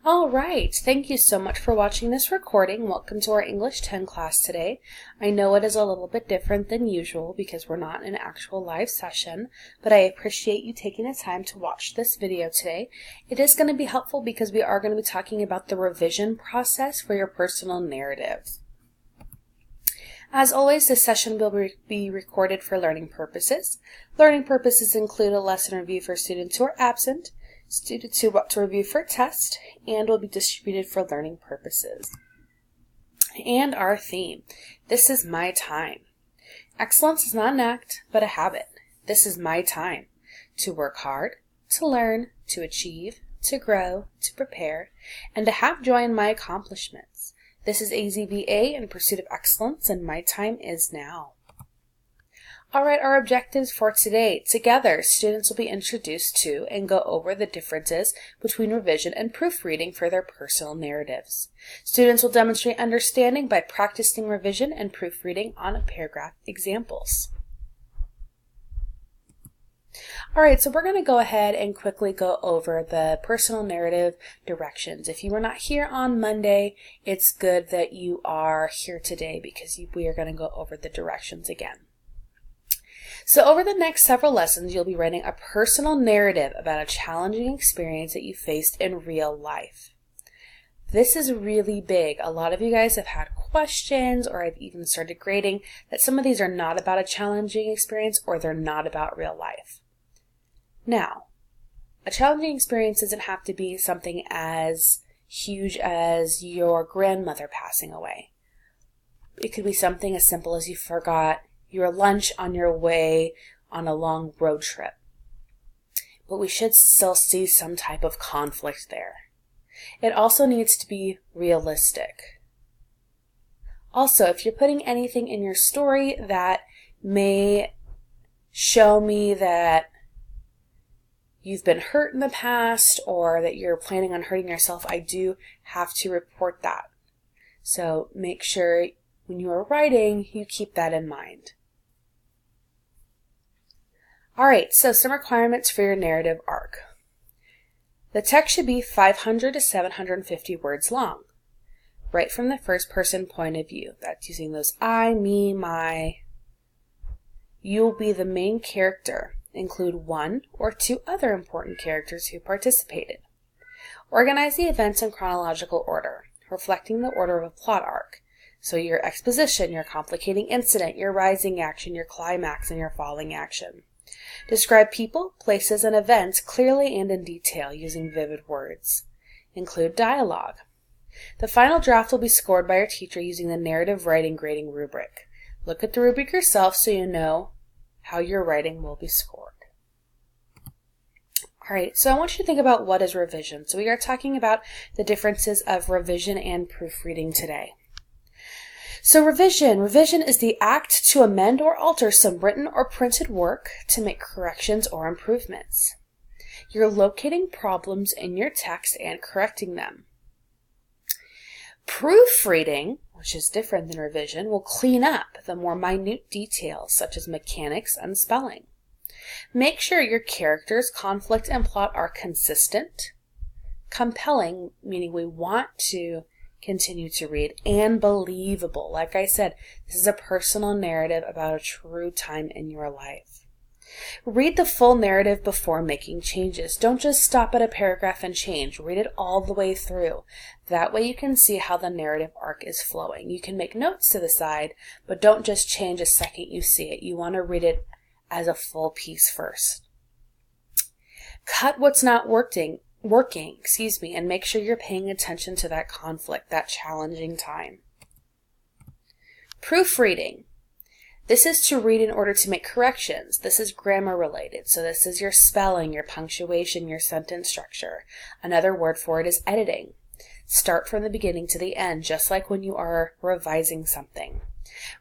All right, thank you so much for watching this recording. Welcome to our English 10 class today. I know it is a little bit different than usual because we're not in an actual live session, but I appreciate you taking the time to watch this video today. It is going to be helpful because we are going to be talking about the revision process for your personal narrative. As always, this session will be recorded for learning purposes. Learning purposes include a lesson review for students who are absent, students who want to review for a test, and will be distributed for learning purposes. And our theme, this is my time. Excellence is not an act, but a habit. This is my time to work hard, to learn, to achieve, to grow, to prepare, and to have joy in my accomplishments. This is AZVA in pursuit of excellence, and my time is now. All right, our objectives for today. Together, students will be introduced to and go over the differences between revision and proofreading for their personal narratives. Students will demonstrate understanding by practicing revision and proofreading on paragraph examples. All right, so we're going to go ahead and quickly go over the personal narrative directions. If you were not here on Monday, it's good that you are here today because we are going to go over the directions again. So over the next several lessons, you'll be writing a personal narrative about a challenging experience that you faced in real life. This is really big. A lot of you guys have had questions, or I've even started grading, that some of these are not about a challenging experience or they're not about real life. Now, a challenging experience doesn't have to be something as huge as your grandmother passing away. It could be something as simple as you forgot your lunch on your way on a long road trip. But we should still see some type of conflict there. It also needs to be realistic. Also, if you're putting anything in your story that may show me that you've been hurt in the past or that you're planning on hurting yourself, I do have to report that. So make sure when you are writing, you keep that in mind. Alright, so some requirements for your narrative arc. The text should be 500 to 750 words long. Write from the first person point of view. That's using those I, me, my. You'll be the main character. Include one or two other important characters who participated. Organize the events in chronological order, reflecting the order of a plot arc. So your exposition, your complicating incident, your rising action, your climax, and your falling action. Describe people, places, and events clearly and in detail using vivid words. Include dialogue. The final draft will be scored by your teacher using the narrative writing grading rubric. Look at the rubric yourself so you know how your writing will be scored. Alright, so I want you to think about what is revision. So we are talking about the differences of revision and proofreading today. So revision is the act to amend or alter some written or printed work to make corrections or improvements. You're locating problems in your text and correcting them. Proofreading, which is different than revision, will clean up the more minute details such as mechanics and spelling. Make sure your characters, conflict, and plot are consistent, compelling, meaning we want to continue to read, and believable. Like I said, this is a personal narrative about a true time in your life. Read the full narrative before making changes. Don't just stop at a paragraph and change. Read it all the way through. That way you can see how the narrative arc is flowing. You can make notes to the side, but don't just change a second you see it. You want to read it as a full piece first. Cut what's not working, and make sure you're paying attention to that conflict, that challenging time. Proofreading. This is to read in order to make corrections. This is grammar related. So this is your spelling, your punctuation, your sentence structure. Another word for it is editing. Start from the beginning to the end, just like when you are revising something.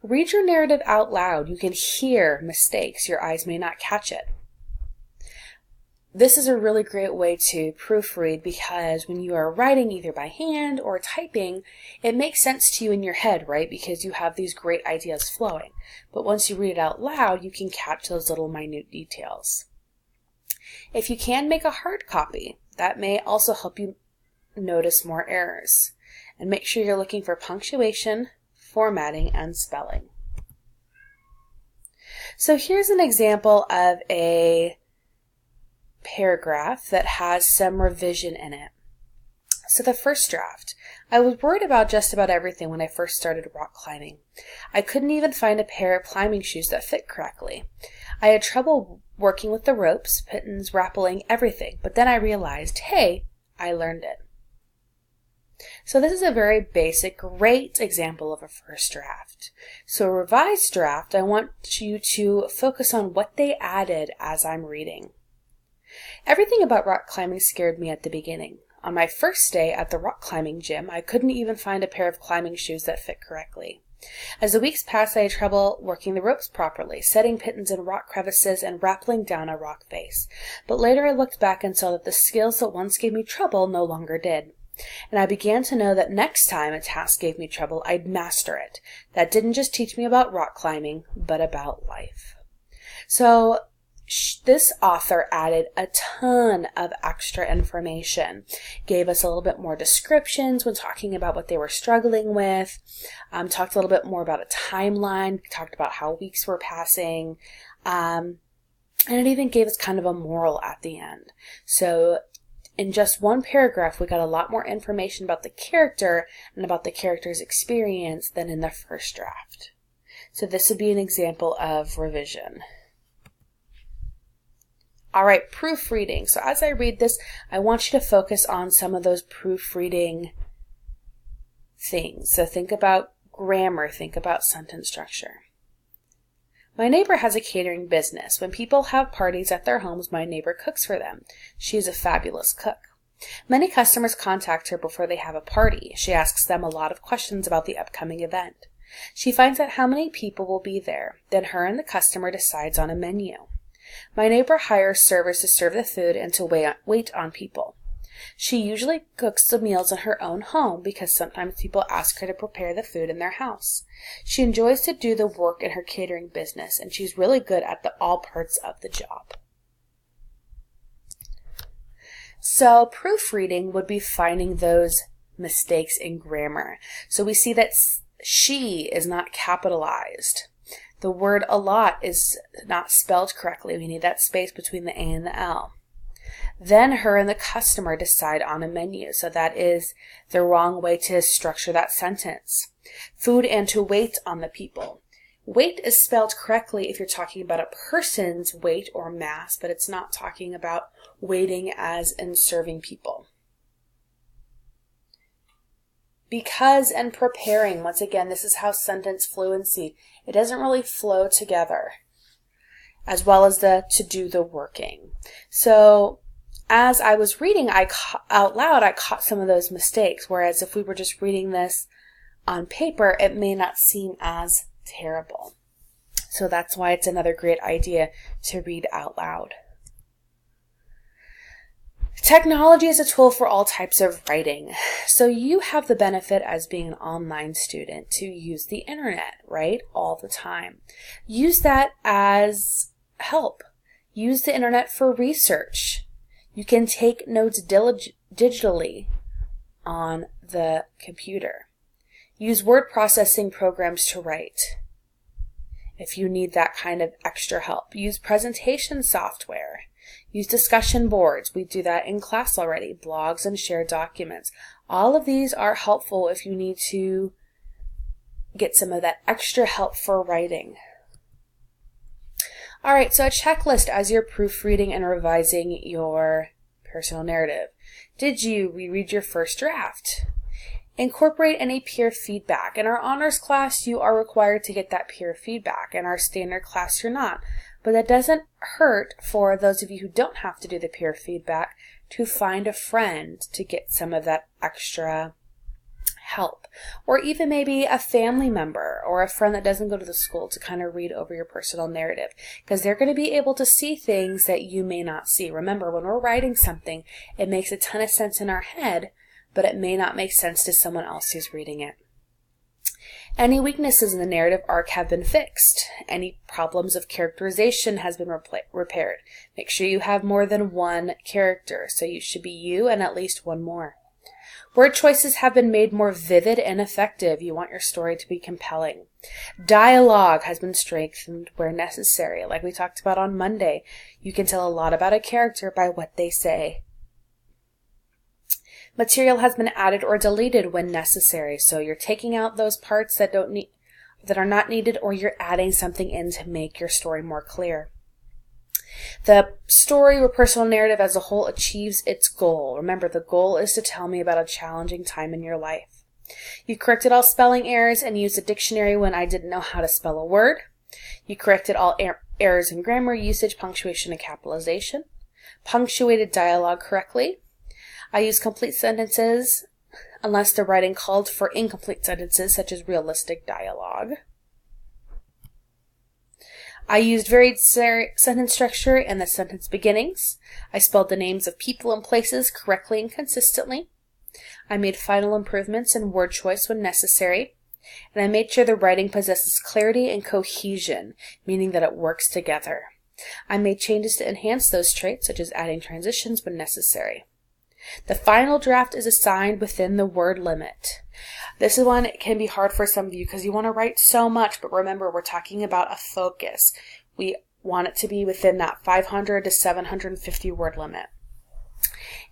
Read your narrative out loud. You can hear mistakes. Your eyes may not catch it. This is a really great way to proofread because when you are writing either by hand or typing, it makes sense to you in your head, right? Because you have these great ideas flowing. But once you read it out loud, you can catch those little minute details. If you can make a hard copy, that may also help you notice more errors. And make sure you're looking for punctuation, formatting, and spelling. So here's an example of a paragraph that has some revision in it. So the first draft. I was worried about just about everything when I first started rock climbing. I couldn't even find a pair of climbing shoes that fit correctly. I had trouble working with the ropes, pittons, rappelling, everything, but then I realized, hey, I learned it. So this is a very basic, great example of a first draft. So a revised draft, I want you to focus on what they added as I'm reading. Everything about rock climbing scared me at the beginning. On my first day at the rock climbing gym, I couldn't even find a pair of climbing shoes that fit correctly. As the weeks passed, I had trouble working the ropes properly, setting pittons in rock crevices, and rappelling down a rock face. But later I looked back and saw that the skills that once gave me trouble no longer did. And I began to know that next time a task gave me trouble, I'd master it. That didn't just teach me about rock climbing, but about life. So this author added a ton of extra information, gave us a little bit more descriptions when talking about what they were struggling with, talked a little bit more about a timeline, talked about how weeks were passing, and it even gave us kind of a moral at the end. So in just one paragraph, we got a lot more information about the character and about the character's experience than in the first draft. So this would be an example of revision. All right, proofreading. So as I read this, I want you to focus on some of those proofreading things. So think about grammar, think about sentence structure. My neighbor has a catering business. When people have parties at their homes, my neighbor cooks for them. She is a fabulous cook. Many customers contact her before they have a party. She asks them a lot of questions about the upcoming event. She finds out how many people will be there. Then her and the customer decides on a menu. My neighbor hires servers to serve the food and to wait on people. She usually cooks the meals in her own home because sometimes people ask her to prepare the food in their house. She enjoys to do the work in her catering business, and she's really good at all parts of the job. So proofreading would be finding those mistakes in grammar. So we see that she is not capitalized. The word a lot is not spelled correctly. We need that space between the A and the L. Then her and the customer decide on a menu. So that is the wrong way to structure that sentence. Food and to wait on the people. Weight is spelled correctly if you're talking about a person's weight or mass, but it's not talking about waiting as in serving people. Because and preparing, once again, this is how sentence fluency, it doesn't really flow together, as well as the to do the working. So as I was reading out loud, I caught some of those mistakes, whereas if we were just reading this on paper, it may not seem as terrible. So that's why it's another great idea to read out loud. Technology is a tool for all types of writing. So you have the benefit as being an online student to use the internet, right? All the time. Use that as help. Use the internet for research. You can take notes digitally on the computer. Use word processing programs to write if you need that kind of extra help. Use presentation software. Use discussion boards. We do that in class already. Blogs and shared documents. All of these are helpful if you need to get some of that extra help for writing. All right, so a checklist as you're proofreading and revising your personal narrative. Did you reread your first draft? Incorporate any peer feedback. In our honors class, you are required to get that peer feedback. In our standard class, you're not. But that doesn't hurt for those of you who don't have to do the peer feedback to find a friend to get some of that extra help. Or even maybe a family member or a friend that doesn't go to the school to kind of read over your personal narrative. Because they're going to be able to see things that you may not see. Remember, when we're writing something, it makes a ton of sense in our head, but it may not make sense to someone else who's reading it. Any weaknesses in the narrative arc have been fixed. Any problems of characterization has been repaired. Make sure you have more than one character, so you should be you and at least one more. Word choices have been made more vivid and effective. You want your story to be compelling. Dialogue has been strengthened where necessary. Like we talked about on Monday, you can tell a lot about a character by what they say. Material has been added or deleted when necessary. So you're taking out those parts that are not needed, or you're adding something in to make your story more clear. The story or personal narrative as a whole achieves its goal. Remember, the goal is to tell me about a challenging time in your life. You corrected all spelling errors and used a dictionary when I didn't know how to spell a word. You corrected all errors in grammar, usage, punctuation, and capitalization. Punctuated dialogue correctly. I used complete sentences unless the writing called for incomplete sentences, such as realistic dialogue. I used varied sentence structure in the sentence beginnings. I spelled the names of people and places correctly and consistently. I made final improvements in word choice when necessary. And I made sure the writing possesses clarity and cohesion, meaning that it works together. I made changes to enhance those traits, such as adding transitions when necessary. The final draft is assigned within the word limit. This is one it can be hard for some of you because you want to write so much, but remember, we're talking about a focus. We want it to be within that 500 to 750 word limit.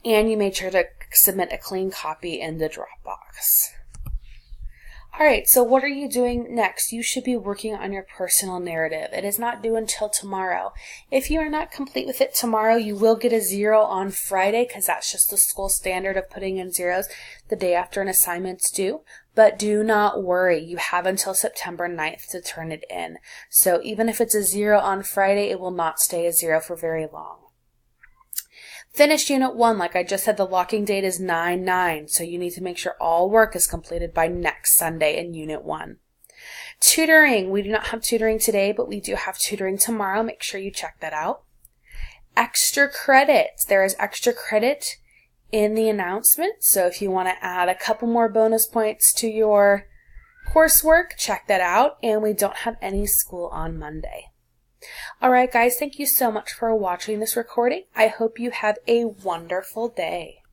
And you made sure to submit a clean copy in the Dropbox. Alright, so what are you doing next? You should be working on your personal narrative. It is not due until tomorrow. If you are not complete with it tomorrow, you will get a 0 on Friday, because that's just the school standard of putting in zeros the day after an assignment's due. But do not worry. You have until September 9th to turn it in. So even if it's a 0 on Friday, it will not stay a 0 for very long. Finished Unit 1, like I just said, the locking date is 9/9, so you need to make sure all work is completed by next Sunday in Unit 1. Tutoring, we do not have tutoring today, but we do have tutoring tomorrow. Make sure you check that out. Extra credit, there is extra credit in the announcement, so if you want to add a couple more bonus points to your coursework, check that out, and we don't have any school on Monday. Alright guys, thank you so much for watching this recording. I hope you have a wonderful day.